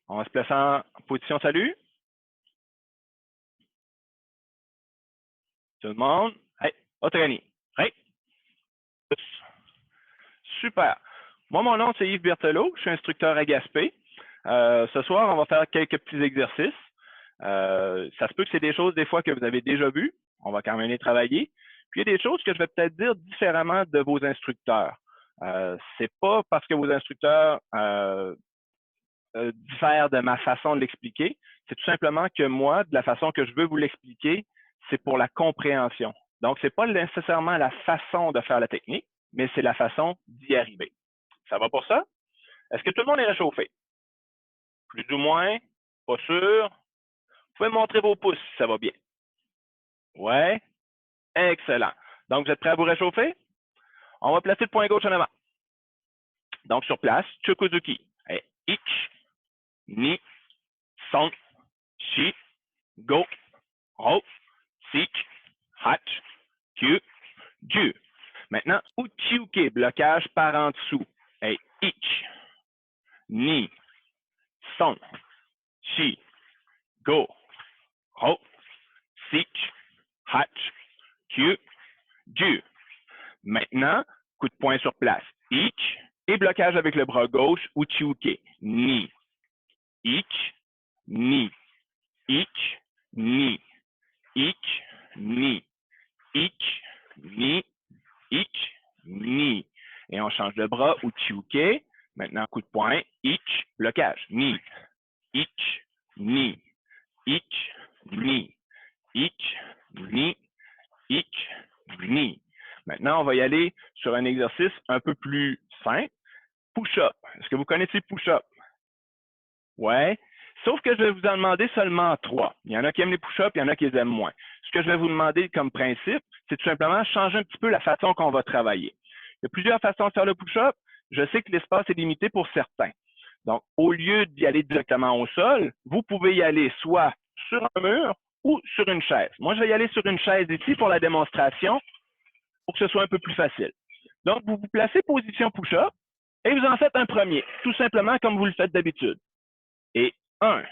On va se placer en position salut. Tout le monde. Hey, Otrani. Hey. Super. Moi, mon nom, c'est Yves Berthelot. Je suis instructeur à Gaspé. Ce soir, on va faire quelques petits exercices. Ça se peut que c'est des choses, des fois, que vous avez déjà vues. On va quand même les travailler. Puis, il y a des choses que je vais peut-être dire différemment de vos instructeurs. C'est pas parce que vos instructeurs diffèrent de ma façon de l'expliquer. C'est tout simplement que moi, de la façon que je veux vous l'expliquer, c'est pour la compréhension. Donc, c'est pas nécessairement la façon de faire la technique, mais c'est la façon d'y arriver. Ça va pour ça? Est-ce que tout le monde est réchauffé? Plus ou moins? Pas sûr? Vous pouvez me montrer vos pouces si ça va bien. Ouais? Excellent. Donc, vous êtes prêts à vous réchauffer? On va placer le point gauche en avant. Donc, sur place, Chukuzuki. Ich, ni, son, shi, go, ro, sik, hach, kyu, ju. Maintenant, uchiuke, blocage par en dessous. Ich, ni, son, shi, go, ro, sik, hach, kyu, ju. Maintenant, coup de poing sur place. Ich et blocage avec le bras gauche, uchiuke. Ni, ich, ni, ich, ni, ich, ni, ich, ni, ich, ni. Et on change de bras, uchiuke. Maintenant, coup de poing, ich, blocage. Ni, ich, ni, ich, ni, ich, ni, ich, ni. Maintenant, on va y aller sur un exercice un peu plus simple. Push-up. Est-ce que vous connaissez push-up? Ouais. Sauf que je vais vous en demander seulement 3. Il y en a qui aiment les push-ups, il y en a qui les aiment moins. Ce que je vais vous demander comme principe, c'est tout simplement changer un petit peu la façon qu'on va travailler. Il y a plusieurs façons de faire le push-up. Je sais que l'espace est limité pour certains. Donc, au lieu d'y aller directement au sol, vous pouvez y aller soit sur un mur ou sur une chaise. Moi, je vais y aller sur une chaise ici pour la démonstration, pour que ce soit un peu plus facile. Donc, vous vous placez position push-up et vous en faites un premier, tout simplement comme vous le faites d'habitude. Et 1.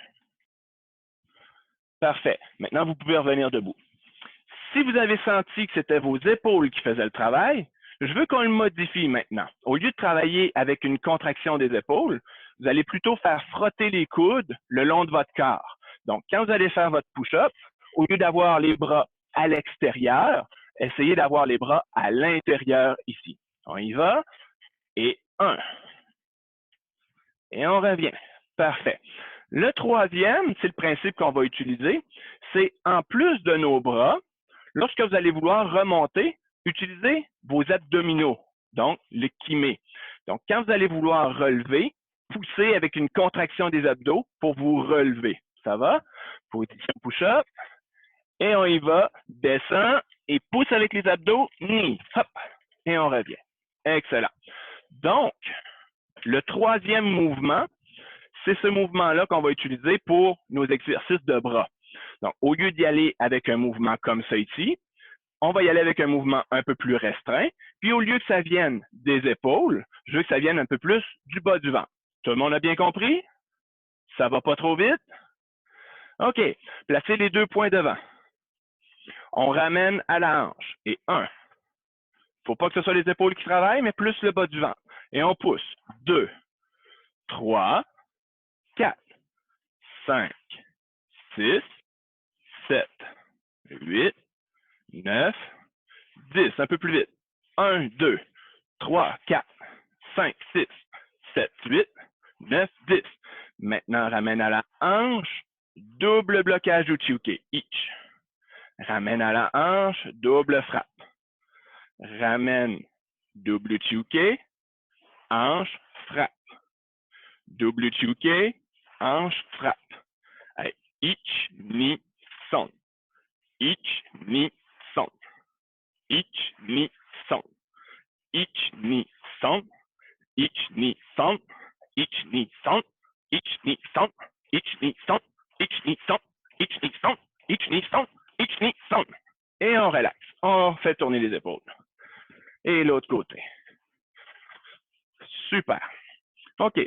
Parfait. Maintenant, vous pouvez revenir debout. Si vous avez senti que c'était vos épaules qui faisaient le travail, je veux qu'on le modifie maintenant. Au lieu de travailler avec une contraction des épaules, vous allez plutôt faire frotter les coudes le long de votre corps. Donc, quand vous allez faire votre push-up, au lieu d'avoir les bras à l'extérieur, essayez d'avoir les bras à l'intérieur ici. On y va. Et 1. Et on revient. Parfait. Le troisième, c'est le principe qu'on va utiliser, c'est en plus de nos bras, lorsque vous allez vouloir remonter, utilisez vos abdominaux, donc le kimé. Donc, quand vous allez vouloir relever, poussez avec une contraction des abdos pour vous relever. Ça va? Position push-up. Et on y va. Descend et pousse avec les abdos. Hop. Et on revient. Excellent. Donc, le troisième mouvement, c'est ce mouvement-là qu'on va utiliser pour nos exercices de bras. Donc, au lieu d'y aller avec un mouvement comme ça ici, on va y aller avec un mouvement un peu plus restreint. Puis, au lieu que ça vienne des épaules, je veux que ça vienne un peu plus du bas du ventre. Tout le monde a bien compris? Ça va pas trop vite? OK. Placez les 2 points devant. On ramène à la hanche. Et 1. Faut pas que ce soit les épaules qui travaillent, mais plus le bas du ventre. Et on pousse. 2, 3, 4, 5, 6, 7, 8, 9, 10. Un peu plus vite. 1, 2, 3, 4, 5, 6, 7, 8, 9, 10. Maintenant, ramène à la hanche. Double blocage uchiuke. Ich. Ramène à la hanche. Double frappe. Ramène. Double uchiuke. Hanche. Frappe. Double uchiuke. Hanche. Frappe. Allez. Ich, ni, son. Ich, ni, son. Ich, ni, son. Ich, ni, son. Ich, ni, son. Ich, ni, son. Ich, ni, son. Ich, ni, son. Ich, ni, son. Ich, ni, son. Ich, ni, son. Ich, ni, son. Et on relaxe. On fait tourner les épaules. Et l'autre côté. Super. OK.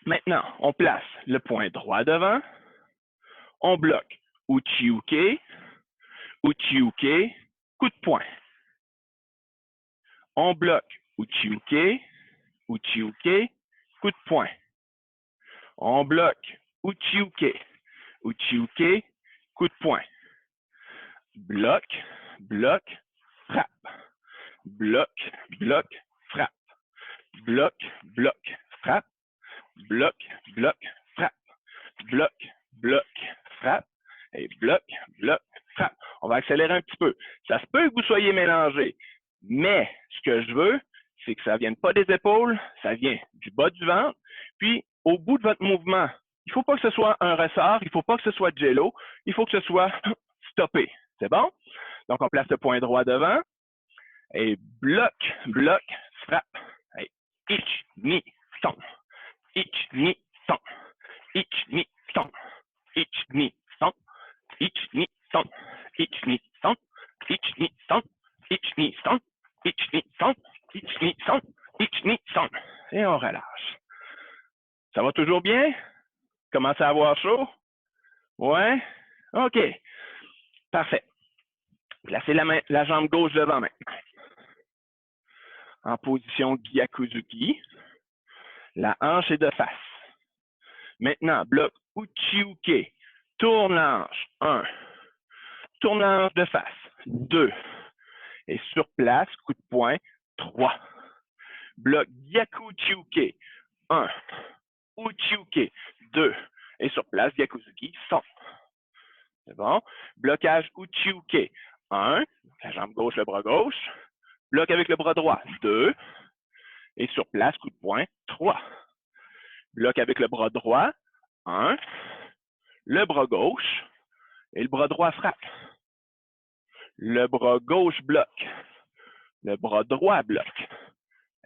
Maintenant, on place le poing droit devant. On bloque uchi-uke, uchi-uke, coup de poing. On bloque uchi-uke, uchi-uke, coup de poing. On bloque uchi-uke, uchi-uke, coup de poing. Bloc, bloc, frappe. Bloc, bloc, frappe. Bloc, bloc, frappe. Bloc, bloc, frappe. Bloc, bloc, frappe. Et bloc, bloc, frappe. On va accélérer un petit peu. Ça se peut que vous soyez mélangés, mais ce que je veux, c'est que ça ne vienne pas des épaules, ça vient du bas du ventre. Puis, au bout de votre mouvement, il ne faut pas que ce soit un ressort, il ne faut pas que ce soit jello, il faut que ce soit stoppé. C'est bon? Donc, on place le poing droit devant et bloc, bloc, frappe. Et ich, ni, son. Ich, ni, son. Ich, ni, son. Ich, ni, son. Ich, ni, son. Ich, ni, son. Ich, ni, son. Ich, ni, son. Ich, ni, son. Ich, ni, son. Ich, ni, son. Et on relâche. Ça va toujours bien? Commencez à avoir chaud? Ouais? OK. Parfait. Placez la jambe gauche devant maintenant. En position Gyakuzuki. La hanche est de face. Maintenant, bloc uchi-uke. Tourne l'hanche. 1. Tourne l'hanche de face. 2. Et sur place, coup de poing. 3. Bloc Gyaku-uchi-uke. 1. Uchi-uke. 2. Et sur place, Gyakuzuki. Son. C'est bon? Blocage uchi-uke. 1. La jambe gauche, le bras gauche. Bloc avec le bras droit. 2. Et sur place, coup de poing. 3. Bloc avec le bras droit. 1. Le bras gauche. Et le bras droit frappe. Le bras gauche bloque. Le bras droit bloque.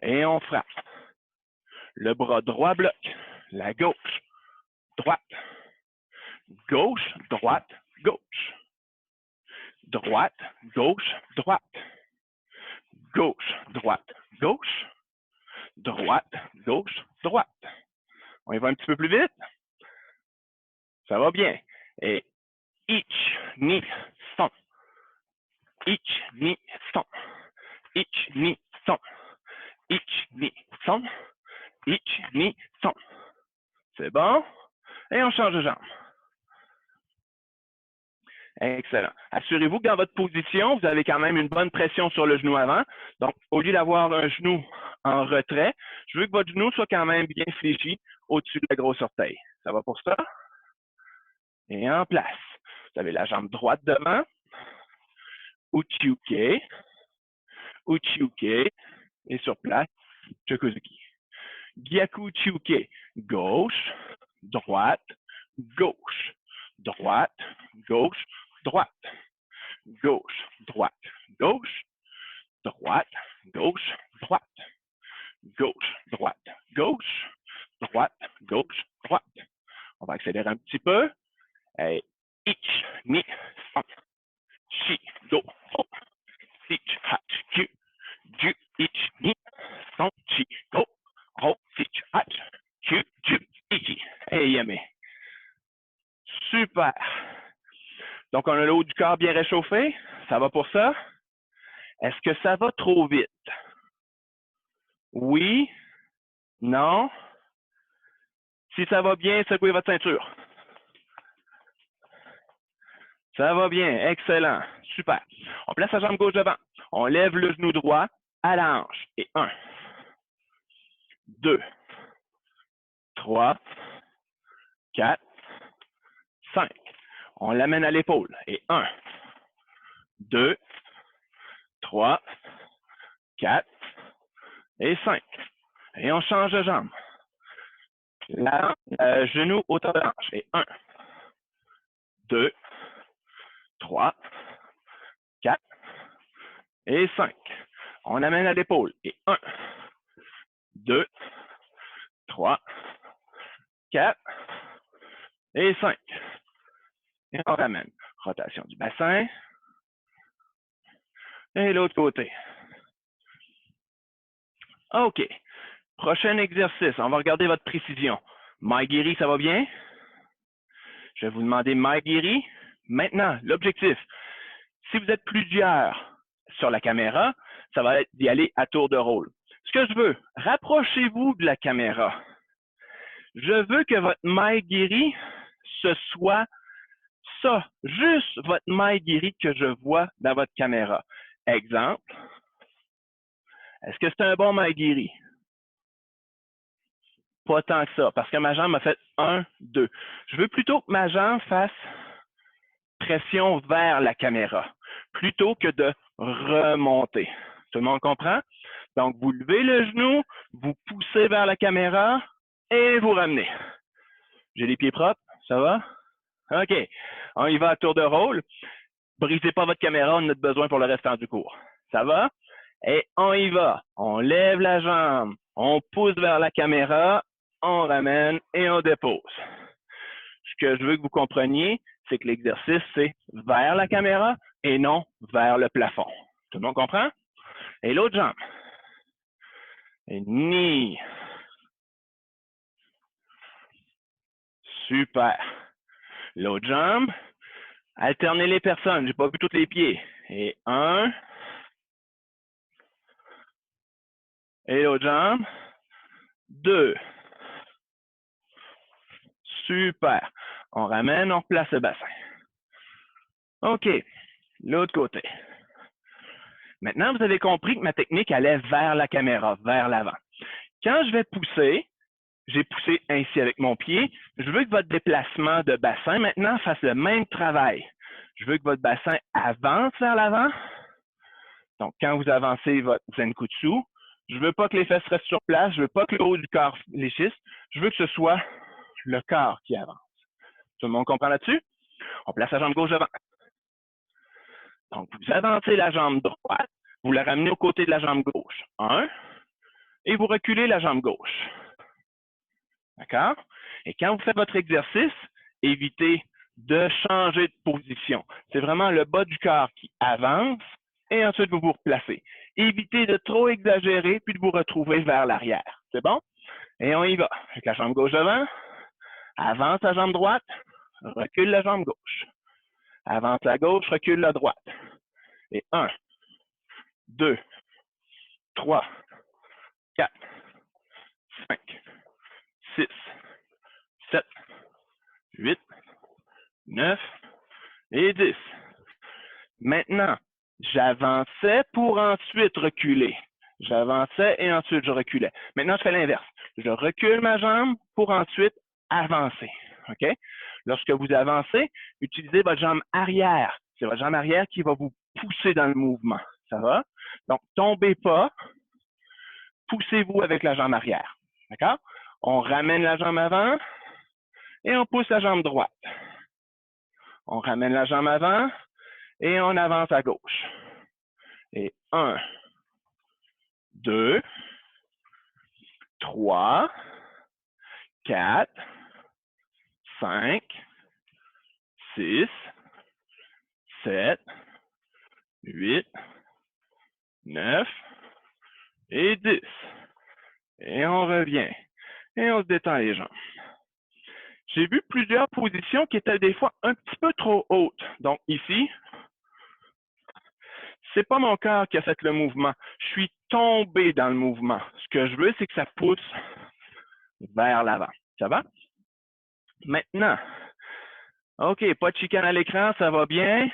Et on frappe. Le bras droit bloque. La gauche. Droite. Gauche, droite, gauche. Droite, gauche, droite. Gauche, droite, gauche. Droite, gauche, droite. On y va un petit peu plus vite. Ça va bien. Et ich, ni, son. Ich, ni, son. Ich, ni, son. Ich, ni, son. Ich, ni, son. C'est bon? Et on change de jambe. Excellent. Assurez-vous que dans votre position, vous avez quand même une bonne pression sur le genou avant. Donc, au lieu d'avoir un genou en retrait, je veux que votre genou soit quand même bien fléchi au-dessus de la grosse orteil. Ça va pour ça? Et en place. Vous avez la jambe droite devant. Uchi-uke. Uchi-uke. Et sur place, Chokuzuki. Gyaku-uchi-uke. Gauche, droite, gauche. Droite, gauche, droite. Gauche, droite, gauche. Droite, gauche, droite. Gauche, droite, gauche. Droite, gauche, droite. On va accélérer un petit peu. Et ich, ni, son. Shi, do, ho. Ich, hach, ku. Ju, ich, ni, son, chi, go. Ho, ich, hach, ku, ju, ichi. Et yamé. Super. Donc, on a le haut du corps bien réchauffé. Ça va pour ça? Est-ce que ça va trop vite? Oui? Non? Si ça va bien, secouez votre ceinture. Ça va bien. Excellent. Super. On place la jambe gauche devant. On lève le genou droit à la hanche. Et 1, 2, 3, 4, 5. On l'amène à l'épaule. Et 1, 2, 3, 4 et 5. Et on change de jambe. Genou hauteur de hanche. Et 1, 2, 3, 4 et 5. On amène à l'épaule. Et 1, 2, 3, 4 et 5. Et on ramène. Rotation du bassin. Et l'autre côté. OK. Prochain exercice. On va regarder votre précision. Mike Guéry, ça va bien? Je vais vous demander Mike Guéry. Maintenant, l'objectif. Si vous êtes plusieurs sur la caméra, ça va être d'y aller à tour de rôle. Ce que je veux, rapprochez-vous de la caméra. Je veux que votre Mike Guéry, ce soit ça, juste votre Mike Guéry que je vois dans votre caméra. Exemple, est-ce que c'est un bon Mike Guéry? Pas tant que ça, parce que ma jambe m'a fait 1, 2. Je veux plutôt que ma jambe fasse pression vers la caméra, plutôt que de remonter. Tout le monde comprend? Donc, vous levez le genou, vous poussez vers la caméra et vous ramenez. J'ai les pieds propres, ça va? OK. On y va à tour de rôle. Brisez pas votre caméra, on en a besoin pour le restant du cours. Ça va? Et on y va. On lève la jambe, on pousse vers la caméra, on ramène et on dépose. Ce que je veux que vous compreniez, c'est que l'exercice, c'est vers la caméra et non vers le plafond. Tout le monde comprend? Et l'autre jambe. Et ni. Super. L'autre jambe. Alternez les personnes. J'ai pas vu tous les pieds. Et 1. Et l'autre jambe. 2. Super. On ramène, on replace le bassin. OK. L'autre côté. Maintenant, vous avez compris que ma technique allait vers la caméra, vers l'avant. Quand je vais pousser, j'ai poussé ainsi avec mon pied. Je veux que votre déplacement de bassin maintenant fasse le même travail. Je veux que votre bassin avance vers l'avant. Donc, quand vous avancez votre Zenkutsu, je ne veux pas que les fesses restent sur place. Je ne veux pas que le haut du corps fléchisse. Je veux que ce soit le corps qui avance. Tout le monde comprend là-dessus? On place la jambe gauche devant. Donc, vous avancez la jambe droite. Vous la ramenez au côté de la jambe gauche. 1. Et vous reculez la jambe gauche. D'accord? Et quand vous faites votre exercice, évitez de changer de position. C'est vraiment le bas du corps qui avance et ensuite vous vous replacez. Évitez de trop exagérer puis de vous retrouver vers l'arrière. C'est bon? Et on y va. Avec la jambe gauche devant, avance la jambe droite, recule la jambe gauche. Avance la gauche, recule la droite. Et 1, 2, 3, 4, 5, 6, 7, 8, 9 et 10. Maintenant, j'avançais pour ensuite reculer. J'avançais et ensuite je reculais. Maintenant, je fais l'inverse. Je recule ma jambe pour ensuite avancer. OK? Lorsque vous avancez, utilisez votre jambe arrière. C'est votre jambe arrière qui va vous pousser dans le mouvement. Ça va? Donc, tombez pas. Poussez-vous avec la jambe arrière. D'accord? On ramène la jambe avant et on pousse la jambe droite. On ramène la jambe avant et on avance à gauche. Et 1, 2, 3, 4, 5, 6, 7, 8, 9 et 10. Et on revient. Et on se détend les jambes. J'ai vu plusieurs positions qui étaient des fois un petit peu trop hautes. Donc ici, c'est pas mon corps qui a fait le mouvement. Je suis tombé dans le mouvement. Ce que je veux, c'est que ça pousse vers l'avant. Ça va? Maintenant, OK, pas de chicane à l'écran, ça va bien?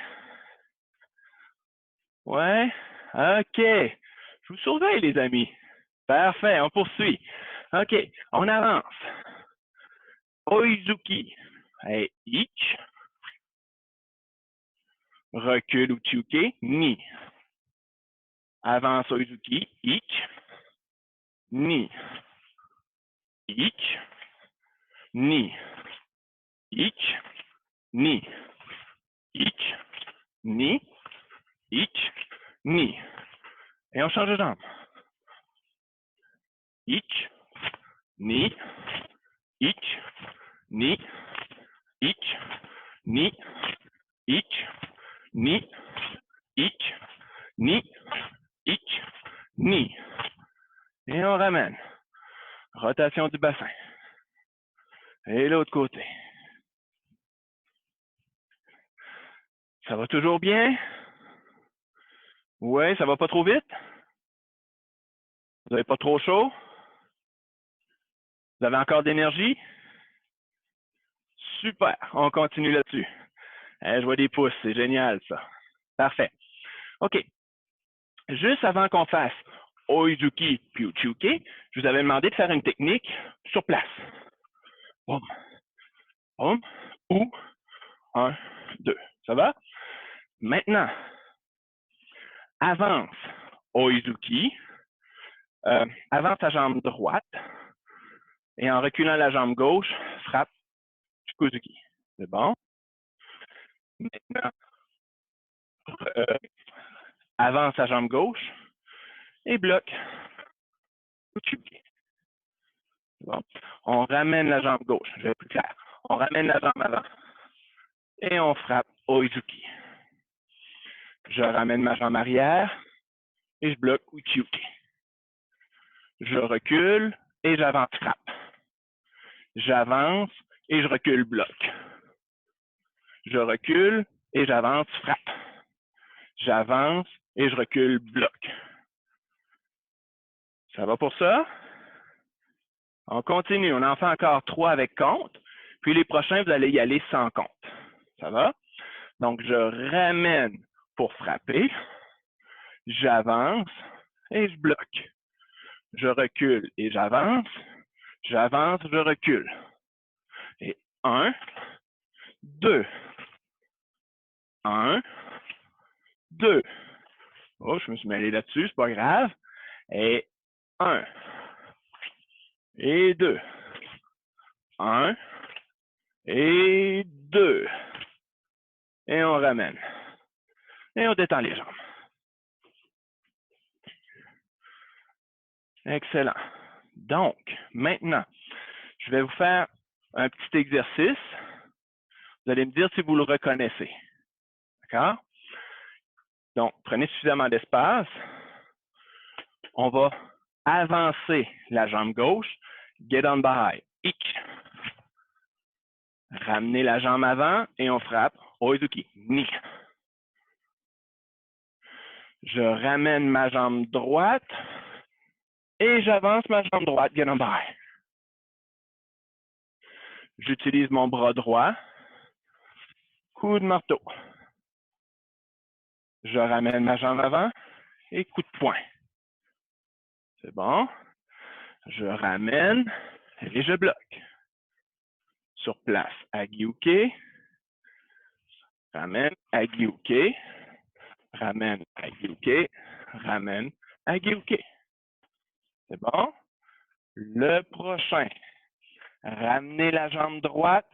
Ouais? OK. Je vous surveille, les amis. Parfait, on poursuit. OK, on avance. Oizuki. Et ich. Recule Uchiuke. Ni. Avance Oizuki. Ich. Ni. Ich. Ni. Ich. Ni. Ich. Ni. Ich. Ni. Et on change de jambe. Ich. Ni. Ich. Ni. Ich. Ni. Ich. Ni. Ich. Ni. Ich. Ni. Et on ramène. Rotation du bassin. Et l'autre côté. Ça va toujours bien? Oui, ça va pas trop vite? Vous n'avez pas trop chaud? Vous avez encore d'énergie? Super, on continue là-dessus. Je vois des pouces, c'est génial ça. Parfait. OK. Juste avant qu'on fasse Oizuki puis Uchiuke, je vous avais demandé de faire une technique sur place. Boum, boum, ou, 1, 2. Ça va? Maintenant, avance Oizuki, avance ta jambe droite et en reculant la jambe gauche, frappe Chikuzuki. C'est bon? Maintenant, avance la jambe gauche et bloque Uchiuke. Bon. On ramène la jambe gauche, je vais être plus clair. On ramène la jambe avant et on frappe Oizuki. Je ramène ma jambe arrière et je bloque Uchiuke. Je recule et j'avance frappe. J'avance et je recule bloc. Je recule et j'avance frappe. J'avance et je recule bloc. Ça va pour ça? On continue. On en fait encore 3 avec compte. Puis les prochains, vous allez y aller sans compte. Ça va? Donc, je ramène pour frapper. J'avance et je bloque. Je recule et j'avance. J'avance, je recule. Et 1, 2. 1, 2. Oh, je me suis mêlé là-dessus, c'est pas grave. Et 1. Et 2. 1. Et 2. Et on ramène. Et on détend les jambes. Excellent. Donc, maintenant, je vais vous faire un petit exercice. Vous allez me dire si vous le reconnaissez. D'accord? Donc, prenez suffisamment d'espace. On va avancer la jambe gauche. Get on behind. Ik. Ramener la jambe avant et on frappe. Oizuki. Ni. Je ramène ma jambe droite et j'avance ma jambe droite. Get on behind. J'utilise mon bras droit. Coup de marteau. Je ramène ma jambe avant et coup de poing. C'est bon. Je ramène et je bloque. Sur place, Agiuke. Ramène, Agiuke. Ramène, Agiuke. Ramène, Agiuke. C'est bon? Le prochain. Ramenez la jambe droite.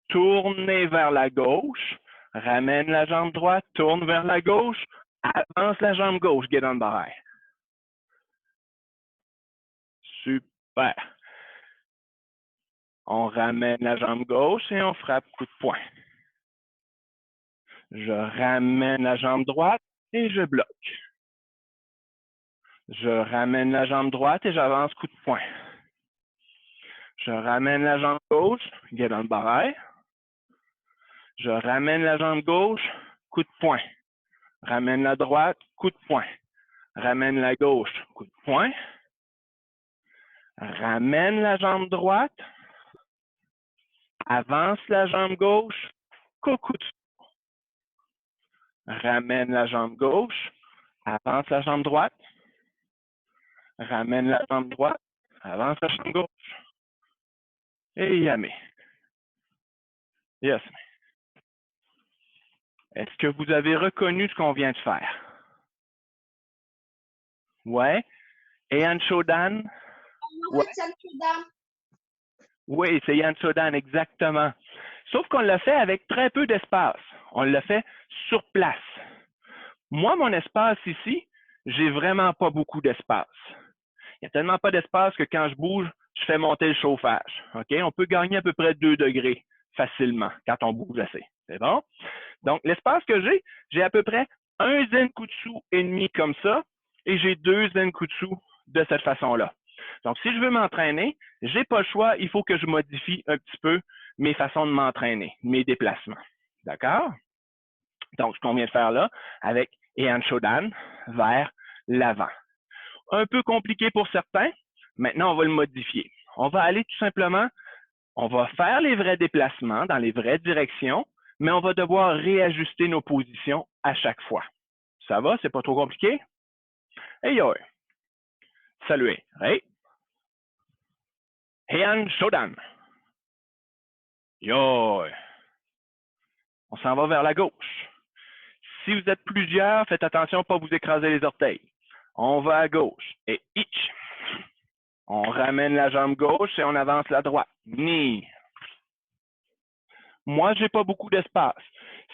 Tournez vers la gauche. Ramène la jambe droite. Tourne vers la gauche. Avance la jambe gauche. Get on behind. Super. On ramène la jambe gauche et on frappe coup de poing. Je ramène la jambe droite et je bloque. Je ramène la jambe droite et j'avance coup de poing. Je ramène la jambe gauche, get on behind. Je ramène la jambe gauche, coup de poing. Ramène la droite, coup de poing. Ramène la gauche, coup de poing. Ramène la jambe droite. Avance la jambe gauche, coup de poing. Ramène la jambe gauche. Avance la jambe droite. Ramène la jambe droite. Avance la jambe gauche. Et yame. Yes. Est-ce que vous avez reconnu ce qu'on vient de faire? Ouais. Heian Shodan? Ouais. Oui, c'est Heian Shodan, exactement. Sauf qu'on l'a fait avec très peu d'espace. On l'a fait sur place. Moi, mon espace ici, j'ai vraiment pas beaucoup d'espace. Il n'y a tellement pas d'espace que quand je bouge, je fais monter le chauffage. OK? On peut gagner à peu près 2 degrés facilement quand on bouge assez. C'est bon? Donc, l'espace que j'ai à peu près un zenkutsu et demi comme ça, et j'ai 2 zenkutsu de cette façon-là. Donc, si je veux m'entraîner, je n'ai pas le choix, il faut que je modifie un petit peu mes façons de m'entraîner, mes déplacements. D'accord? Donc, ce qu'on vient de faire là, avec Heian Shodan vers l'avant. Un peu compliqué pour certains. Maintenant, on va le modifier. On va aller tout simplement, on va faire les vrais déplacements dans les vraies directions, mais on va devoir réajuster nos positions à chaque fois. Ça va? C'est pas trop compliqué? Hey yo! Salut! Hey! Heian Shodan! Yo! On s'en va vers la gauche. Si vous êtes plusieurs, faites attention à ne pas vous écraser les orteils. On va à gauche et itch. On ramène la jambe gauche et on avance la droite. Ni. Moi, je n'ai pas beaucoup d'espace.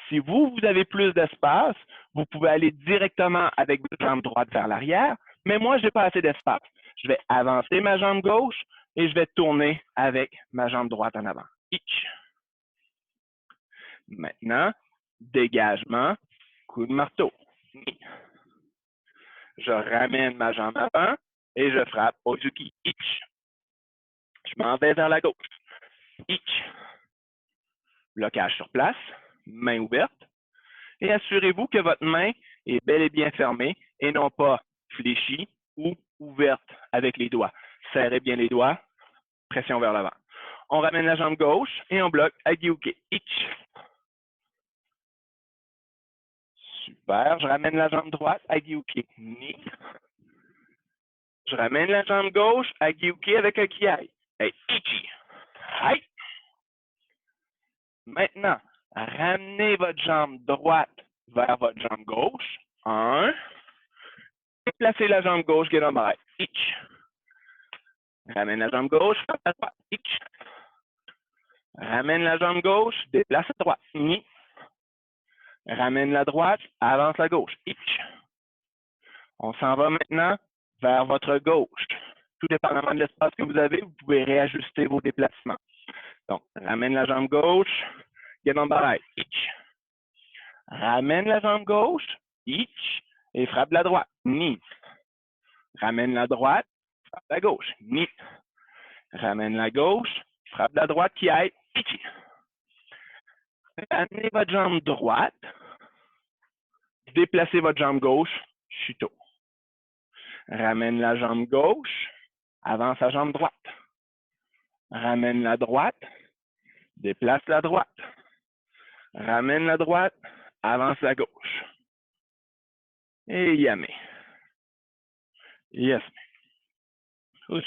Si vous avez plus d'espace, vous pouvez aller directement avec votre jambe droite vers l'arrière, mais moi, je n'ai pas assez d'espace. Je vais avancer ma jambe gauche et je vais tourner avec ma jambe droite en avant. Itch. Maintenant, dégagement, coup de marteau. Ni. Je ramène ma jambe avant et je frappe Ozuki. Itch. Je m'en vais vers la gauche. Itch. Blocage sur place, main ouverte. Et assurez-vous que votre main est bel et bien fermée et non pas fléchie ou ouverte avec les doigts. Serrez bien les doigts, pression vers l'avant. On ramène la jambe gauche et on bloque Agiuke. Itch. Super. Je ramène la jambe droite, Agiuke. Ni. Je ramène la jambe gauche, Agiuke avec un kiai. Et Ichi. Hai. Maintenant, ramenez votre jambe droite vers votre jambe gauche. 1. Déplacez la jambe gauche, get on by. Itch. Ramène la jambe gauche, frappe à droite. Itch. Ramène la jambe gauche, déplace à droite. Ni. Ramène la droite, avance la gauche. Itch. On s'en va maintenant vers votre gauche. Tout dépendamment de l'espace que vous avez, vous pouvez réajuster vos déplacements. Donc, ramène la jambe gauche, get on by. Itch. Ramène la jambe gauche, itch, et frappe la droite. Ni. Ramène la droite, frappe la gauche. Ni. Ramène la gauche, frappe la droite qui aille. Ichi. Ramenez votre jambe droite. Déplacez votre jambe gauche. Chuto. Ramène la jambe gauche. Avance la jambe droite. Ramène la droite. Déplace la droite. Ramène la droite. Avance la gauche. Et yame. Yes. Oups.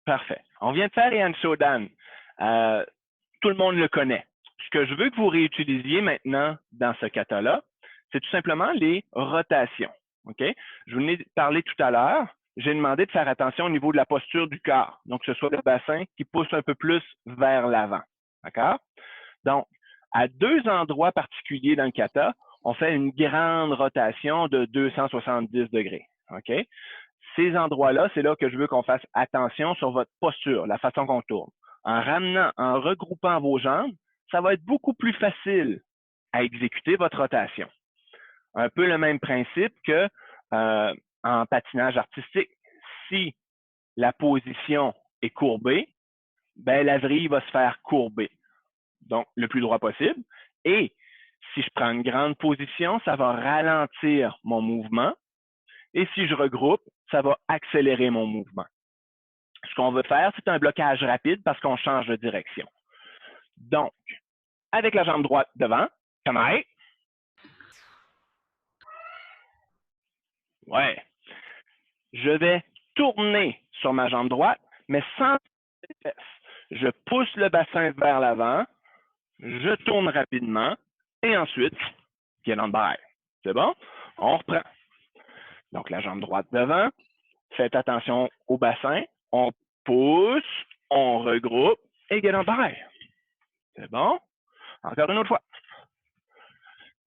Parfait. On vient de faire Heian Shodan. Tout le monde le connaît. Ce que je veux que vous réutilisiez maintenant dans ce kata-là, c'est tout simplement les rotations. OK? Je vous en ai parlé tout à l'heure. J'ai demandé de faire attention au niveau de la posture du corps. Donc, que ce soit le bassin qui pousse un peu plus vers l'avant. D'accord? Donc, à 2 endroits particuliers dans le kata, on fait une grande rotation de 270 degrés. OK? Ces endroits-là, c'est là que je veux qu'on fasse attention sur votre posture, la façon qu'on tourne. En ramenant, en regroupant vos jambes, ça va être beaucoup plus facile à exécuter votre rotation. Un peu le même principe que en patinage artistique. Si la position est courbée, ben la vrille va se faire courber. Donc, le plus droit possible. Et si je prends une grande position, ça va ralentir mon mouvement. Et si je regroupe, ça va accélérer mon mouvement. Ce qu'on veut faire, c'est un blocage rapide parce qu'on change de direction. Donc, avec la jambe droite devant, kamae. Ouais. Je vais tourner sur ma jambe droite, mais sans vitesse. Je pousse le bassin vers l'avant, je tourne rapidement, et ensuite, get on by. C'est bon? On reprend. Donc, la jambe droite devant, faites attention au bassin, on pousse, on regroupe, et get on by. C'est bon? Encore une autre fois.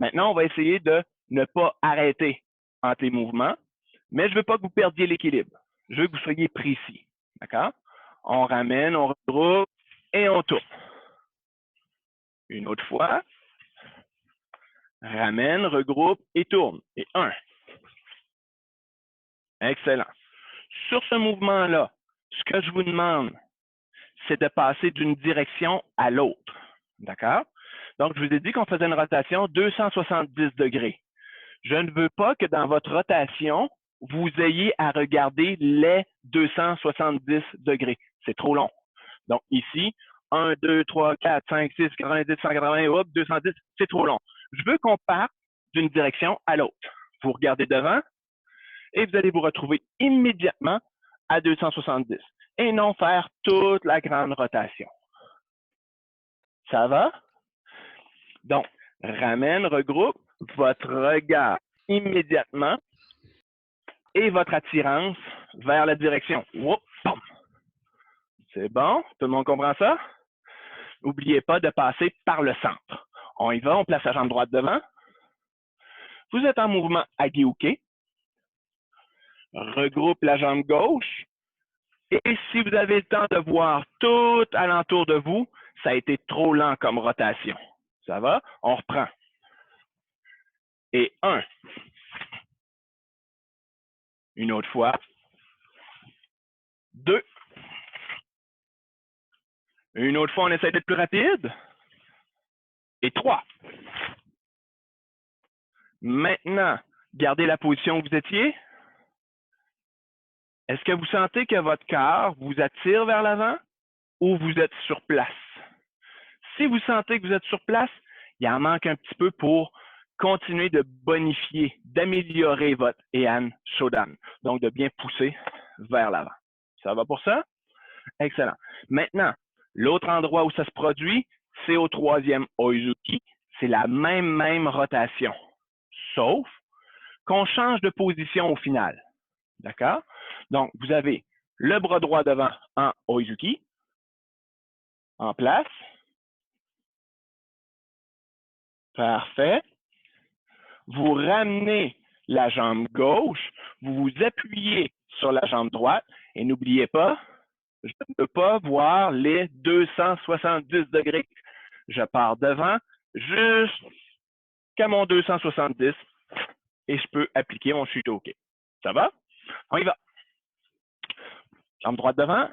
Maintenant, on va essayer de ne pas arrêter entre les mouvements, mais je ne veux pas que vous perdiez l'équilibre. Je veux que vous soyez précis. D'accord? On ramène, on regroupe et on tourne. Une autre fois. Ramène, regroupe et tourne. Et 1. Excellent. Sur ce mouvement-là, ce que je vous demande, c'est de passer d'une direction à l'autre. D'accord? Donc, je vous ai dit qu'on faisait une rotation 270 degrés. Je ne veux pas que dans votre rotation, vous ayez à regarder les 270 degrés. C'est trop long. Donc, ici, 1, 2, 3, 4, 5, 6, 90, 180, hop, 210, c'est trop long. Je veux qu'on parte d'une direction à l'autre. Vous regardez devant et vous allez vous retrouver immédiatement à 270 et non faire toute la grande rotation. Ça va? Donc, ramène, regroupe votre regard immédiatement et votre attirance vers la direction. Whoop, boum. C'est bon? Tout le monde comprend ça? N'oubliez pas de passer par le centre. On y va, on place la jambe droite devant. Vous êtes en mouvement agiuke. Regroupe la jambe gauche. Et si vous avez le temps de voir tout alentour de vous, ça a été trop lent comme rotation. Ça va? On reprend. Et 1. Une autre fois. 2. Une autre fois, on essaie d'être plus rapide. Et 3. Maintenant, gardez la position où vous étiez. Est-ce que vous sentez que votre corps vous attire vers l'avant ou vous êtes sur place? Si vous sentez que vous êtes sur place, il en manque un petit peu pour continuer de bonifier, d'améliorer votre Heian Shodan. Donc, de bien pousser vers l'avant. Ça va pour ça? Excellent. Maintenant, l'autre endroit où ça se produit, c'est au troisième Oizuki. C'est la même rotation. Sauf qu'on change de position au final. D'accord? Donc, vous avez le bras droit devant en Oizuki, en place. Parfait. Vous ramenez la jambe gauche, vous vous appuyez sur la jambe droite et n'oubliez pas, je ne peux pas voir les 270 degrés. Je pars devant jusqu'à mon 270 et je peux appliquer mon Shutoke. Ça va? On y va. Jambe droite devant.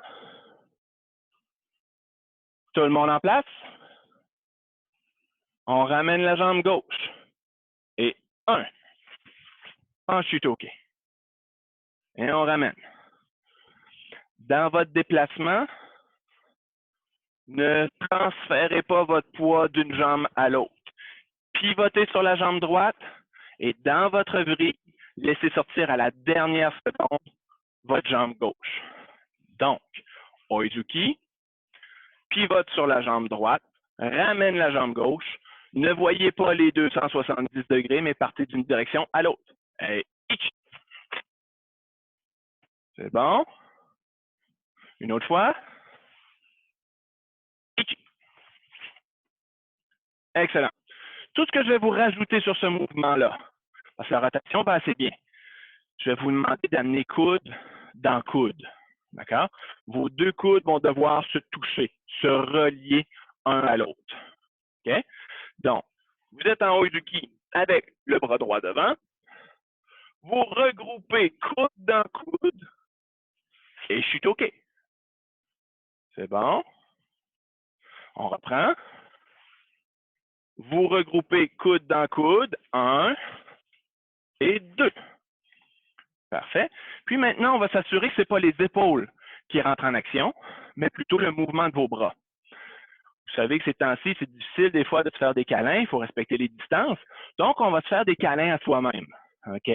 Tout le monde en place. On ramène la jambe gauche. Et 1. En Shutoke. Et on ramène. Dans votre déplacement, ne transférez pas votre poids d'une jambe à l'autre. Pivotez sur la jambe droite et dans votre vrille, laissez sortir à la dernière seconde votre jambe gauche. Donc, Oizuki, pivote sur la jambe droite, ramène la jambe gauche. Ne voyez pas les 270 degrés, mais partez d'une direction à l'autre. Et ichi. C'est bon? Une autre fois. Ichi. Excellent. Tout ce que je vais vous rajouter sur ce mouvement-là, parce que la rotation va assez bien, je vais vous demander d'amener coude dans coude. D'accord? Vos deux coudes vont devoir se toucher, se relier un à l'autre. OK? Donc, vous êtes en Oizuki avec le bras droit devant. Vous regroupez coude dans coude et Shutoke. C'est bon? On reprend. Vous regroupez coude dans coude, 1 et 2. Parfait. Puis maintenant, on va s'assurer que ce n'est pas les épaules qui rentrent en action, mais plutôt le mouvement de vos bras. Vous savez que ces temps-ci, c'est difficile des fois de se faire des câlins, il faut respecter les distances. Donc, on va se faire des câlins à soi-même. OK?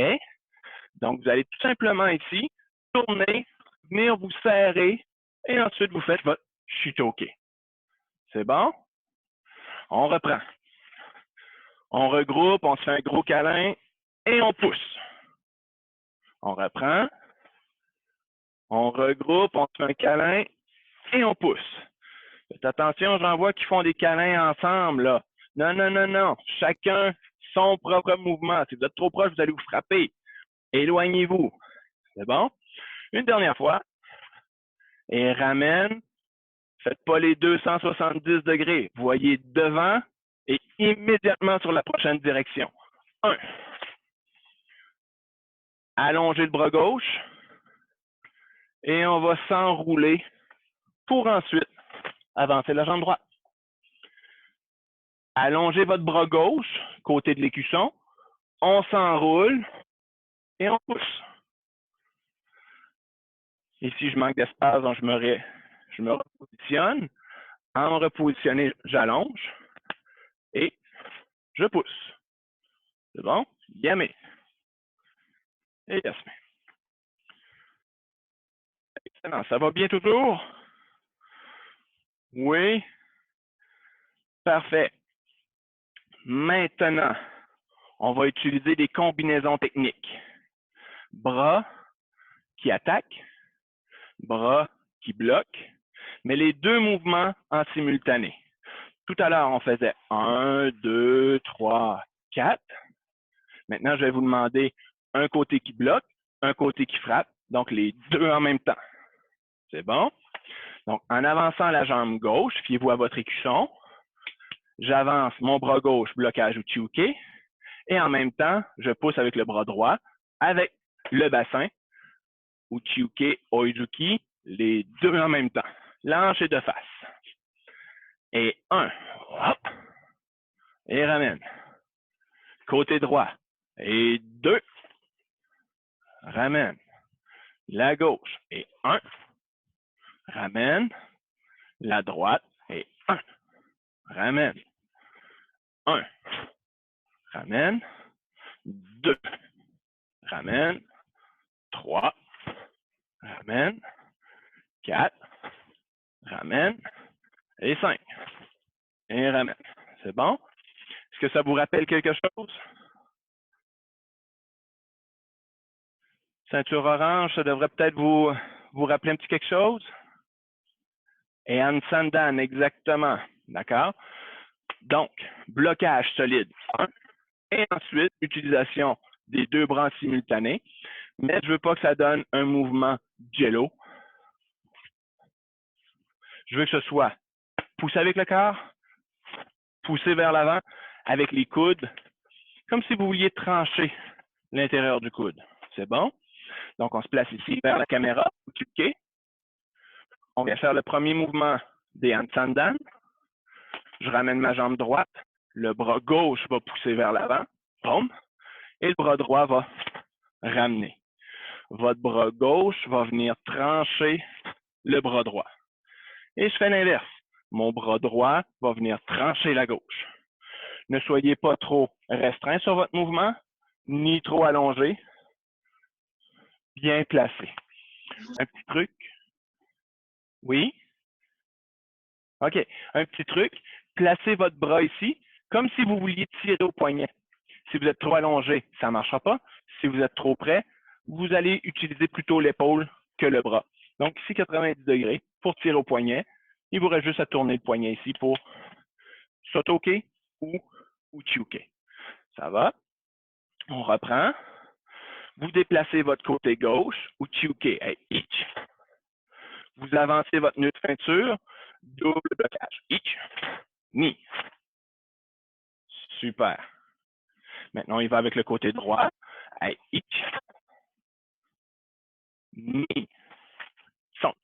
Donc, vous allez tout simplement ici tourner, venir vous serrer et ensuite vous faites votre Shutoke. C'est bon? On reprend. On regroupe, on se fait un gros câlin et on pousse. On reprend. On regroupe, on se fait un câlin et on pousse. Faites attention, j'en vois qui font des câlins ensemble, là. Non, non, non, non. Chacun son propre mouvement. Si vous êtes trop proche, vous allez vous frapper. Éloignez-vous. C'est bon? Une dernière fois. Et ramène. Faites pas les 270 degrés. Voyez devant et immédiatement sur la prochaine direction. 1. Allongez le bras gauche. Et on va s'enrouler pour ensuite avancer la jambe droite. Allongez votre bras gauche, côté de l'écusson. On s'enroule et on pousse. Et si je manque d'espace, donc je me repositionne. En me repositionner, j'allonge et je pousse. C'est bon? Yamé. Et Yasmé. Excellent. Ça va bien toujours? Oui. Parfait. Maintenant, on va utiliser des combinaisons techniques. Bras qui attaquent, bras qui bloquent, mais les deux mouvements en simultané. Tout à l'heure, on faisait 1, 2, 3, 4. Maintenant, je vais vous demander un côté qui bloque, un côté qui frappe, donc les deux en même temps. C'est bon? Donc, en avançant la jambe gauche, fiez-vous à votre écusson. J'avance mon bras gauche, blocage Uchi-Uke. Et en même temps, je pousse avec le bras droit, avec le bassin, Uchi-Uke, Oizuki, les deux en même temps. Lancer de face. Et 1, hop, et ramène. Côté droit. Et 2, ramène. La gauche. Et 1, ramène. La droite. Et 1, ramène. 1, ramène. 2, ramène. 3, ramène. 4, ramène. Et 5. Et ramène. C'est bon? Est-ce que ça vous rappelle quelque chose? Ceinture orange, ça devrait peut-être vous rappeler un petit quelque chose? Et Ansandan, exactement. D'accord? Donc, blocage solide. 1. Et ensuite, utilisation des deux bras simultanés. Mais je ne veux pas que ça donne un mouvement jello. Je veux que ce soit poussé avec le corps, poussé vers l'avant avec les coudes, comme si vous vouliez trancher l'intérieur du coude. C'est bon? Donc, on se place ici vers la caméra. Okay. On vient faire le premier mouvement des Ansandan. Je ramène ma jambe droite. Le bras gauche va pousser vers l'avant. Boum. Et le bras droit va ramener. Votre bras gauche va venir trancher le bras droit. Et je fais l'inverse. Mon bras droit va venir trancher la gauche. Ne soyez pas trop restreint sur votre mouvement, ni trop allongé. Bien placé. Un petit truc. Oui? OK. Un petit truc. Placez votre bras ici, comme si vous vouliez tirer au poignet. Si vous êtes trop allongé, ça ne marchera pas. Si vous êtes trop près, vous allez utiliser plutôt l'épaule que le bras. Donc, ici, 90 degrés pour tirer au poignet. Il vous reste juste à tourner le poignet ici pour Sotoke ou Uchi-Uke. Ça va? On reprend. Vous déplacez votre côté gauche, Uchi-Uke et Ich. Vous avancez votre nœud de ceinture, double blocage. Ich, Ni. Super. Maintenant, il va avec le côté droit. Et Ich, Ni. Son.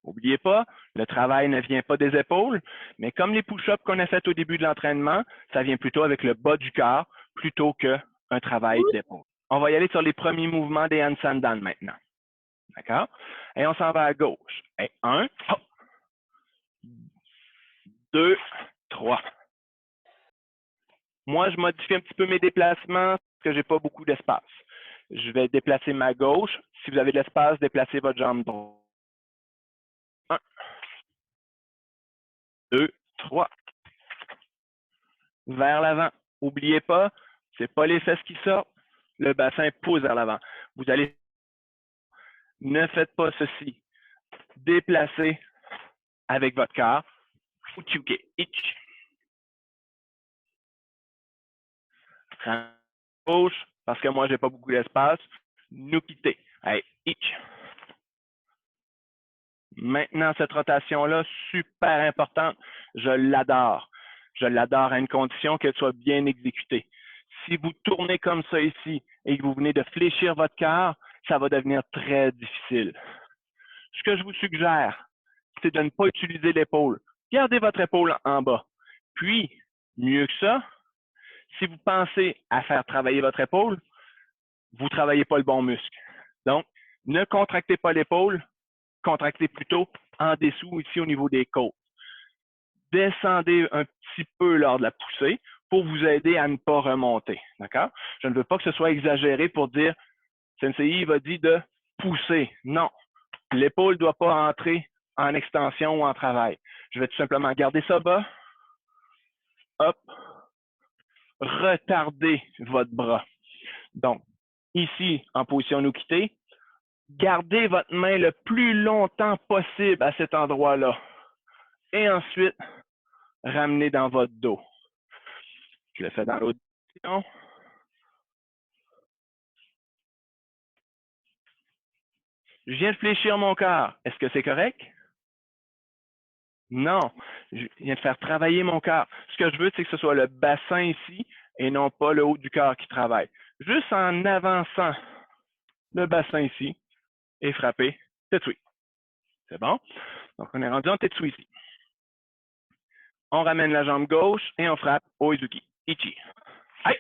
N'oubliez pas, le travail ne vient pas des épaules, mais comme les push-ups qu'on a fait au début de l'entraînement, ça vient plutôt avec le bas du corps plutôt qu'un travail d'épaule. On va y aller sur les premiers mouvements des Ansandan maintenant. D'accord? Et on s'en va à gauche. Et 1, 2, 3. Moi, je modifie un petit peu mes déplacements parce que je n'ai pas beaucoup d'espace. Je vais déplacer ma gauche. Si vous avez de l'espace, déplacez votre jambe droite. 1, 2, 3. Vers l'avant. N'oubliez pas, ce n'est pas les fesses qui sortent. Le bassin pousse vers l'avant. Vous allez. Ne faites pas ceci. Déplacez avec votre corps. Uchi-Uke. Ich. Gauche, parce que moi, je n'ai pas beaucoup d'espace. Nous quitter. Allez, Ich. Maintenant, cette rotation-là, super importante. Je l'adore. Je l'adore à une condition qu'elle soit bien exécutée. Si vous tournez comme ça ici et que vous venez de fléchir votre corps, ça va devenir très difficile. Ce que je vous suggère, c'est de ne pas utiliser l'épaule. Gardez votre épaule en bas. Puis, mieux que ça, si vous pensez à faire travailler votre épaule, vous ne travaillez pas le bon muscle. Donc, ne contractez pas l'épaule, contractez plutôt en dessous, ici au niveau des côtes. Descendez un petit peu lors de la poussée pour vous aider à ne pas remonter. D'accord? Je ne veux pas que ce soit exagéré pour dire Sensei va dire de pousser. Non. L'épaule ne doit pas entrer en extension ou en travail. Je vais tout simplement garder ça bas. Hop. Retardez votre bras. Donc, ici, en position nous quitter, gardez votre main le plus longtemps possible à cet endroit-là. Et ensuite, ramenez dans votre dos. Je le fais dans l'autre direction. Je viens de fléchir mon corps. Est-ce que c'est correct? Non. Je viens de faire travailler mon corps. Ce que je veux, c'est que ce soit le bassin ici et non pas le haut du corps qui travaille. Juste en avançant le bassin ici et frapper Tetsui. C'est bon? Donc, on est rendu en Tetsui ici. On ramène la jambe gauche et on frappe Oizuki. Ichi. Aïe!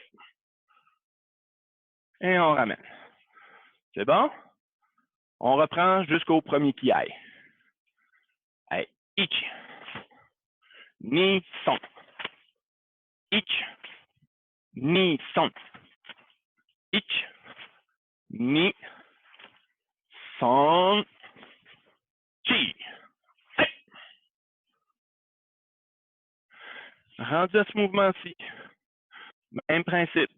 Et on ramène. C'est bon? On reprend jusqu'au premier qui aille. Aïe. Ichi. Ni son. Ich. Ni son. Ich. Ni son. Chi. Hey. Rendu à ce mouvement-ci. Même principe.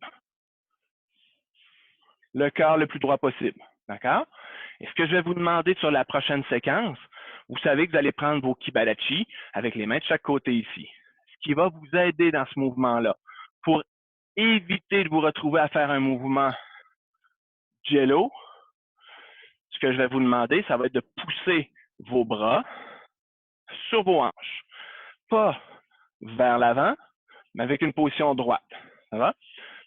Le corps le plus droit possible. D'accord? Et ce que je vais vous demander sur la prochaine séquence, vous savez que vous allez prendre vos kibadachi avec les mains de chaque côté ici. Ce qui va vous aider dans ce mouvement-là pour éviter de vous retrouver à faire un mouvement jello, ce que je vais vous demander, ça va être de pousser vos bras sur vos hanches. Pas vers l'avant, mais avec une position droite. Ça va?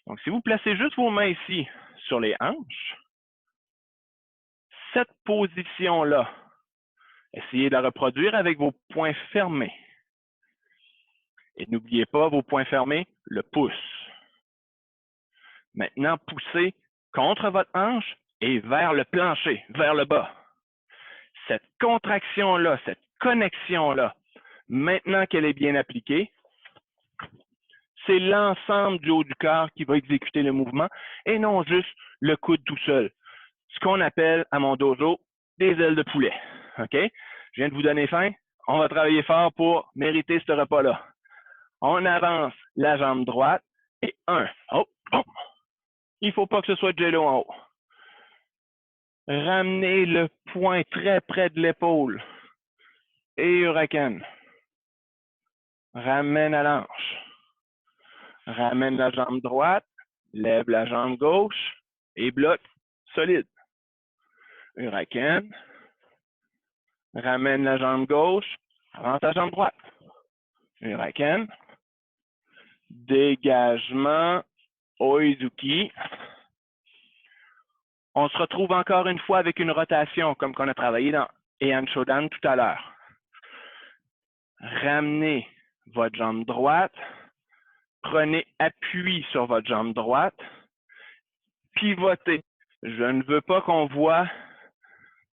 Donc, si vous placez juste vos mains ici sur les hanches, cette position-là, essayez de la reproduire avec vos poings fermés. Et n'oubliez pas, vos poings fermés, le pouce. Maintenant, poussez contre votre hanche et vers le plancher, vers le bas. Cette contraction-là, cette connexion-là, maintenant qu'elle est bien appliquée, c'est l'ensemble du haut du corps qui va exécuter le mouvement et non juste le coude tout seul. Ce qu'on appelle à mon dojo des ailes de poulet. OK? Je viens de vous donner faim. On va travailler fort pour mériter ce repas-là. On avance la jambe droite et un. Oh, oh. Il ne faut pas que ce soit jello en haut. Ramenez le poing très près de l'épaule. Et hurricane. Ramène à l'anche. Ramène la jambe droite. Lève la jambe gauche. Et bloque solide. Hurricane. Ramène la jambe gauche. Avance la jambe droite. Hurricane. Dégagement. Oizuki. On se retrouve encore une fois avec une rotation, comme qu'on a travaillé dans Heian Shodan tout à l'heure. Ramenez votre jambe droite. Prenez appui sur votre jambe droite. Pivotez. Je ne veux pas qu'on voit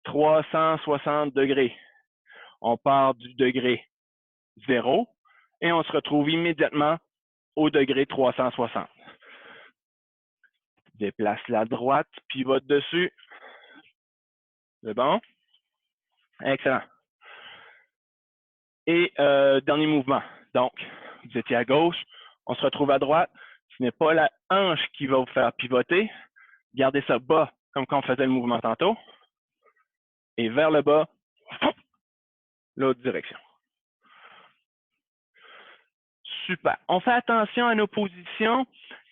360 degrés. On part du degré 0 et on se retrouve immédiatement au degré 360. Déplace la droite, pivote dessus. C'est bon? Excellent. Et dernier mouvement. Donc, vous étiez à gauche, on se retrouve à droite. Ce n'est pas la hanche qui va vous faire pivoter. Gardez ça bas, comme quand on faisait le mouvement tantôt. Et vers le bas, l'autre direction. Super. On fait attention à nos positions.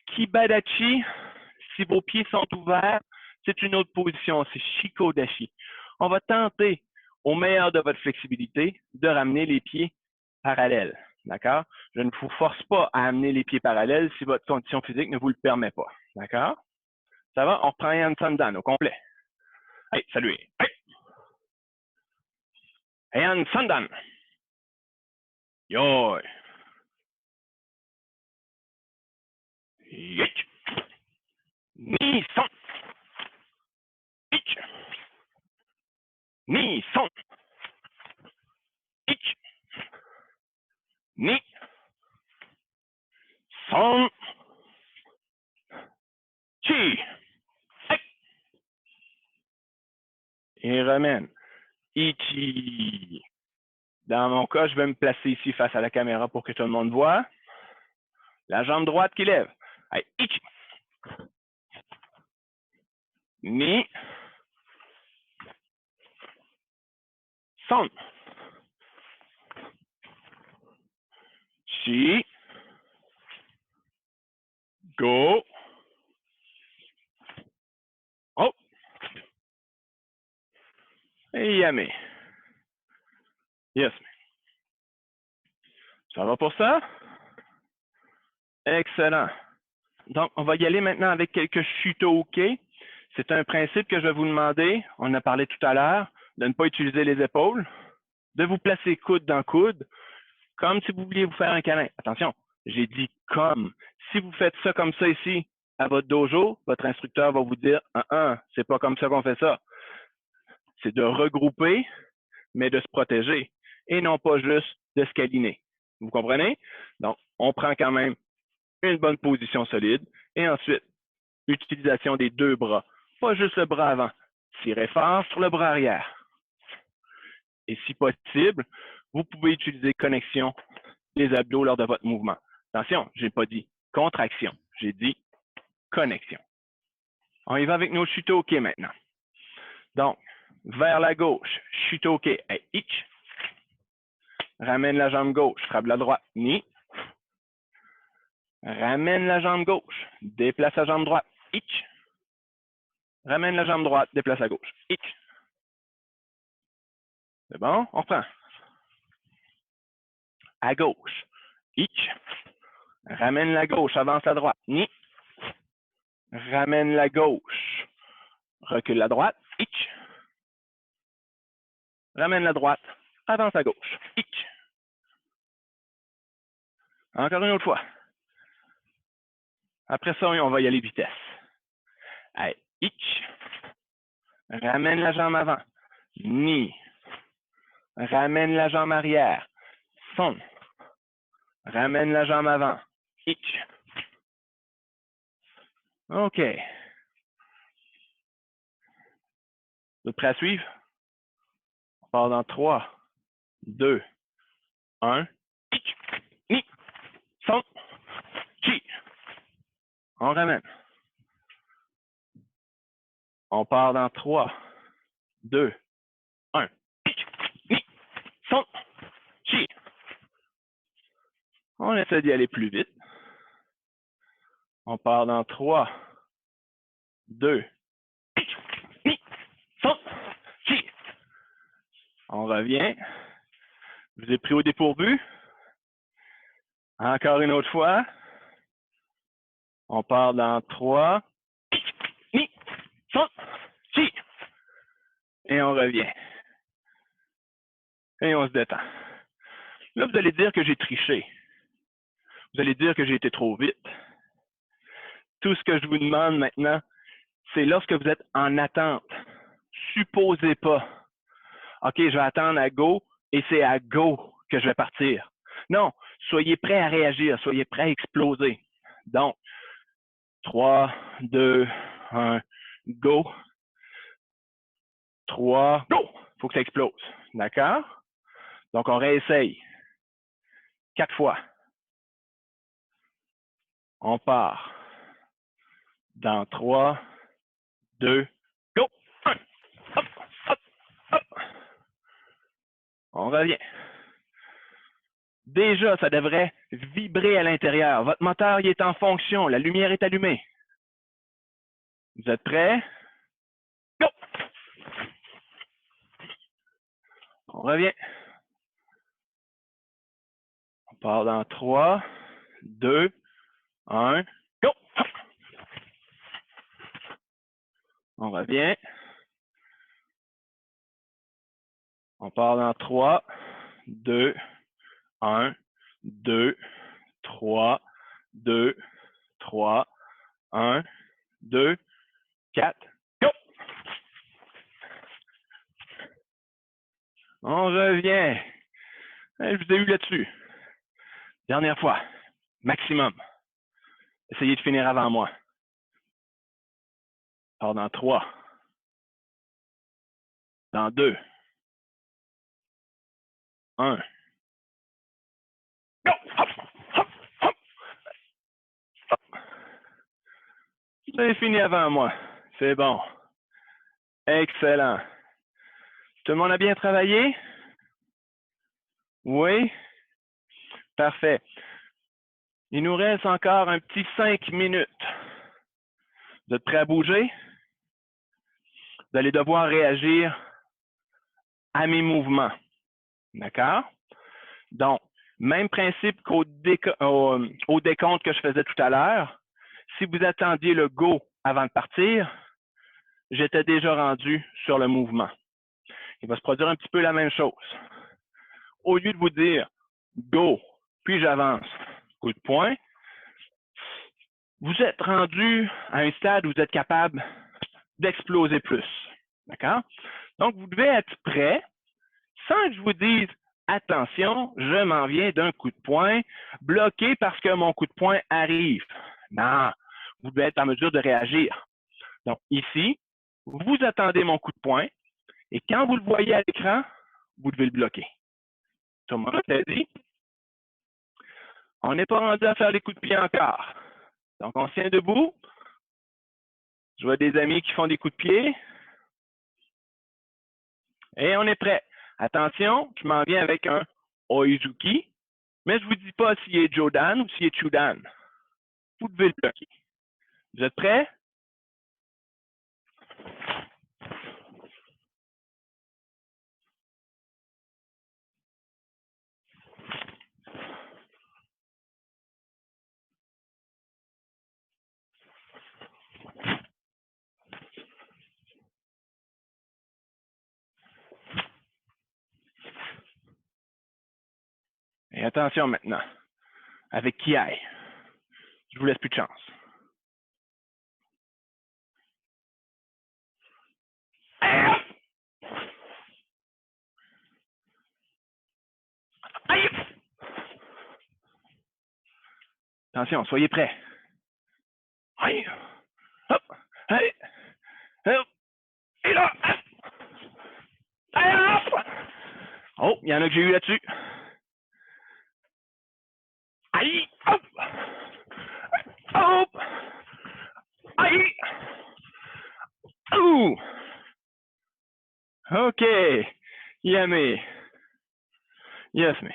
Kibadachi, si vos pieds sont ouverts, c'est une autre position, c'est Shikodashi. On va tenter, au meilleur de votre flexibilité, de ramener les pieds parallèles. D'accord? Je ne vous force pas à amener les pieds parallèles si votre condition physique ne vous le permet pas. D'accord? Ça va? On reprend Yan Sandan au complet. Hey, salut. Hey. And Sandan. Yoy. Ich. Ni son. Ich. Ni son. Ich. Ni. Son. Chi. Et ramène. Ichi. Dans mon cas, je vais me placer ici face à la caméra pour que tout le monde voit. La jambe droite qui lève. Allez, ichi. Ni. Son. Chi. Go. Oh. Et yame. Yes. Ça va pour ça? Excellent. Donc, on va y aller maintenant avec quelques shuto-uke. C'est un principe que je vais vous demander, on en a parlé tout à l'heure, de ne pas utiliser les épaules, de vous placer coude dans coude, comme si vous vouliez vous faire un câlin. Attention, j'ai dit comme. Si vous faites ça comme ça ici, à votre dojo, votre instructeur va vous dire « c'est pas comme ça qu'on fait ça ». C'est de regrouper, mais de se protéger, et non pas juste de se câliner. Vous comprenez? Donc, on prend quand même une bonne position solide, et ensuite, utilisation des deux bras, pas juste le bras avant. Tirez fort sur le bras arrière. Et si possible, vous pouvez utiliser connexion des abdos lors de votre mouvement. Attention, je n'ai pas dit contraction, j'ai dit connexion. On y va avec nos shuto-uke maintenant. Donc, vers la gauche, shuto-uke est ich. Ramène la jambe gauche, frappe la droite, ni. Ramène la jambe gauche, déplace la jambe droite, ich. Ramène la jambe droite, déplace la gauche, ich. C'est bon? On reprend. À gauche, ich. Ramène la gauche, avance la droite, ni. Ramène la gauche, recule la droite, ich. Ramène la droite, avance à gauche, ich. Encore une autre fois. Après ça, on va y aller vitesse. Allez, ich. Ramène la jambe avant, ni. Ramène la jambe arrière, son. Ramène la jambe avant, ich. OK. Vous êtes prêts à suivre? On part dans 3, 2, 1. Ich, ni, son, chi. On ramène. On part dans 3, 2, 1. Ich, ni, son, chi. On essaie d'y aller plus vite. On part dans 3, 2, ich, ni, son, chi. On revient. Je vous ai pris au dépourvu. Encore une autre fois. On part dans 3, ni, son, chi. Et on revient. Et on se détend. Là, vous allez dire que j'ai triché. Vous allez dire que j'ai été trop vite. Tout ce que je vous demande maintenant, c'est lorsque vous êtes en attente. Supposez pas. OK, je vais attendre à go et c'est à go que je vais partir. Non, soyez prêts à réagir, soyez prêts à exploser. Donc, 3, 2, 1, go. 3, go! Il faut que ça explose. D'accord? Donc, on réessaye. 4 fois. On part. Dans 3, 2, go! 1. Hop, hop, hop. On revient. Déjà, ça devrait vibrer à l'intérieur. Votre moteur il est en fonction. La lumière est allumée. Vous êtes prêts? Go! On revient. On part dans 3, 2, 1, go! On revient. On part dans 3, 2, 1, 2, 3, 2, 3, 1, 2, 4, go! On revient. Je vous ai eu là-dessus. Dernière fois. Maximum. Essayez de finir avant moi. Alors, dans 3. Dans 2. 1. Go! Hop, hop, hop. Stop. Vous avez fini avant moi. C'est bon. Excellent. Tout le monde a bien travaillé? Oui? Parfait. Il nous reste encore un petit 5 minutes. Vous êtes prêts à bouger? Vous allez devoir réagir à mes mouvements. D'accord? Donc, même principe qu'au décompte que je faisais tout à l'heure. Si vous attendiez le go avant de partir, j'étais déjà rendu sur le mouvement. Il va se produire un petit peu la même chose. Au lieu de vous dire go, puis j'avance, coup de poing, vous êtes rendu à un stade où vous êtes capable d'exploser plus. D'accord? Donc, vous devez être prêt sans que je vous dise attention, je m'en viens d'un coup de poing, bloqué parce que mon coup de poing arrive. Non, vous devez être en mesure de réagir. Donc, ici, vous attendez mon coup de poing et quand vous le voyez à l'écran, vous devez le bloquer. Tout le monde l'a dit? On n'est pas rendu à faire les coups de pied encore. Donc, on se tient debout. Je vois des amis qui font des coups de pied. Et on est prêt. Attention, je m'en viens avec un Oizuki, mais je ne vous dis pas s'il est Jodan ou s'il est Chudan. Vous devez le bloquer. Vous êtes prêts? Et attention maintenant, avec Kiai, je vous laisse plus de chance. Aïe! Attention, soyez prêts. Aïe! Hop! Aïe! Hop! Et là! Aïe! Hop! Oh, il y en a que j'ai eu là-dessus. Aïe! Hop! Hop! Aïe! Ouh! OK. Yummy. Yes, me.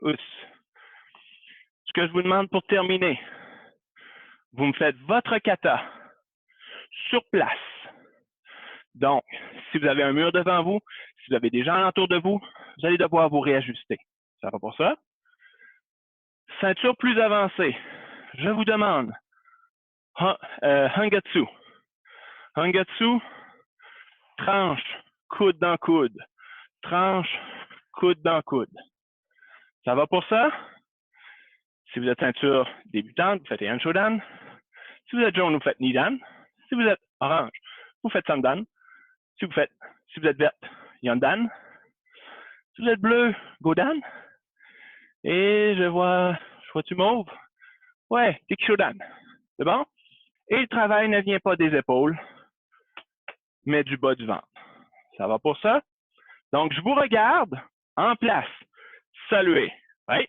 Oups. Ce que je vous demande pour terminer, vous me faites votre kata sur place. Donc, si vous avez un mur devant vous, si vous avez des gens alentour de vous, vous allez devoir vous réajuster. Ça va pour ça? Ceinture plus avancée. Je vous demande Hangatsu. Hangatsu, tranche, coude dans coude. Tranche, coude dans coude. Ça va pour ça? Si vous êtes ceinture débutante, vous faites un Shodan. Si vous êtes jaune, vous faites Nidan. Si vous êtes orange, vous faites Sandan. Si vous êtes verte, Yondan. Si vous êtes bleu, Godan. Et je vois-tu mauve? Ouais, Shodan. C'est bon? Et le travail ne vient pas des épaules, mais du bas du ventre. Ça va pour ça? Donc, je vous regarde en place. Saluez. Oui.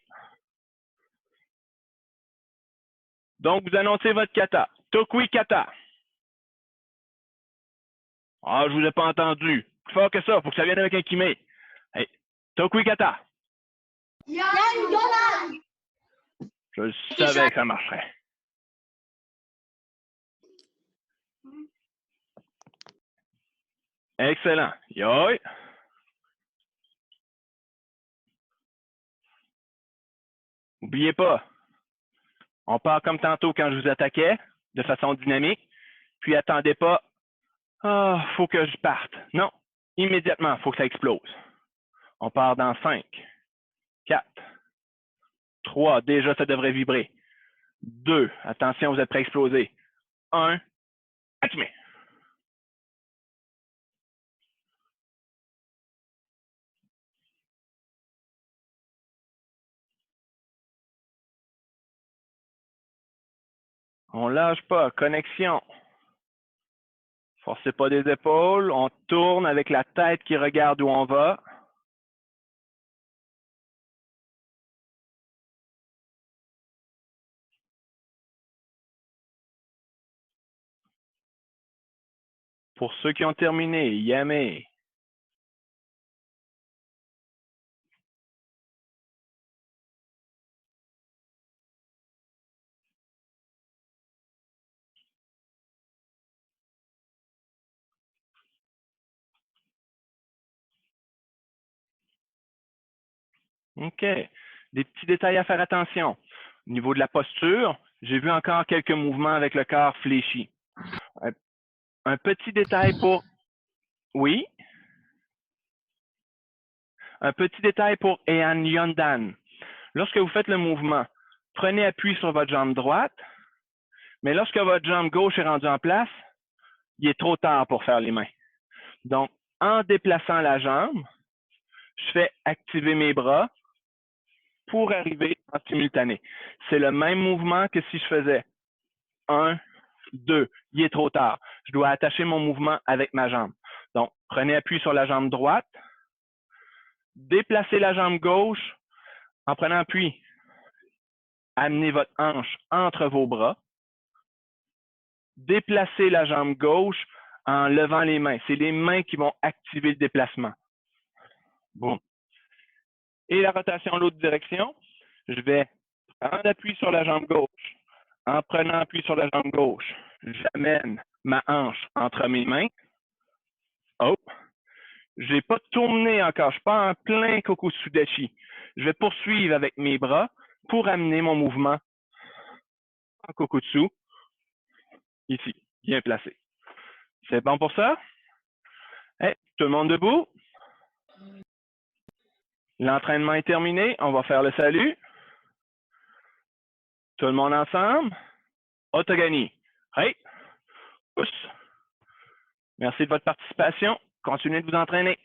Donc, vous annoncez votre kata. Tokui kata. Ah, je vous ai pas entendu. Plus fort que ça, il faut que ça vienne avec un kime. Hey. Tokui kata. Je savais que ça marcherait. Excellent. Yoi. N'oubliez pas, on part comme tantôt quand je vous attaquais, de façon dynamique, puis attendez pas, ah, faut que je parte. Non, immédiatement, il faut que ça explose. On part dans 5, 4, 3, déjà ça devrait vibrer. 2, attention, vous êtes prêts à exploser. 1, actimez. On lâche pas, connexion. Forcez pas des épaules, on tourne avec la tête qui regarde où on va. Pour ceux qui ont terminé, yamé. OK. Des petits détails à faire attention. Au niveau de la posture, j'ai vu encore quelques mouvements avec le corps fléchi. Un petit détail pour... Oui? Un petit détail pour Ean Yondan. Lorsque vous faites le mouvement, prenez appui sur votre jambe droite, mais lorsque votre jambe gauche est rendue en place, il est trop tard pour faire les mains. Donc, en déplaçant la jambe, je fais activer mes bras pour arriver en simultané. C'est le même mouvement que si je faisais 1, 2. Il est trop tard. Je dois attacher mon mouvement avec ma jambe. Donc, prenez appui sur la jambe droite, déplacez la jambe gauche en prenant appui. Amenez votre hanche entre vos bras. Déplacez la jambe gauche en levant les mains. C'est les mains qui vont activer le déplacement. Bon. Et la rotation l'autre direction, je vais prendre appui sur la jambe gauche. En prenant appui sur la jambe gauche, j'amène ma hanche entre mes mains. Hop. Je n'ai pas tourné encore. Je ne suis pas en plein Kokotsudachi. Je vais poursuivre avec mes bras pour amener mon mouvement en Kokotsu. Ici, bien placé. C'est bon pour ça? Hey, tout le monde debout? L'entraînement est terminé. On va faire le salut. Tout le monde ensemble. Otogani. Hey! Pousse. Merci de votre participation. Continuez de vous entraîner.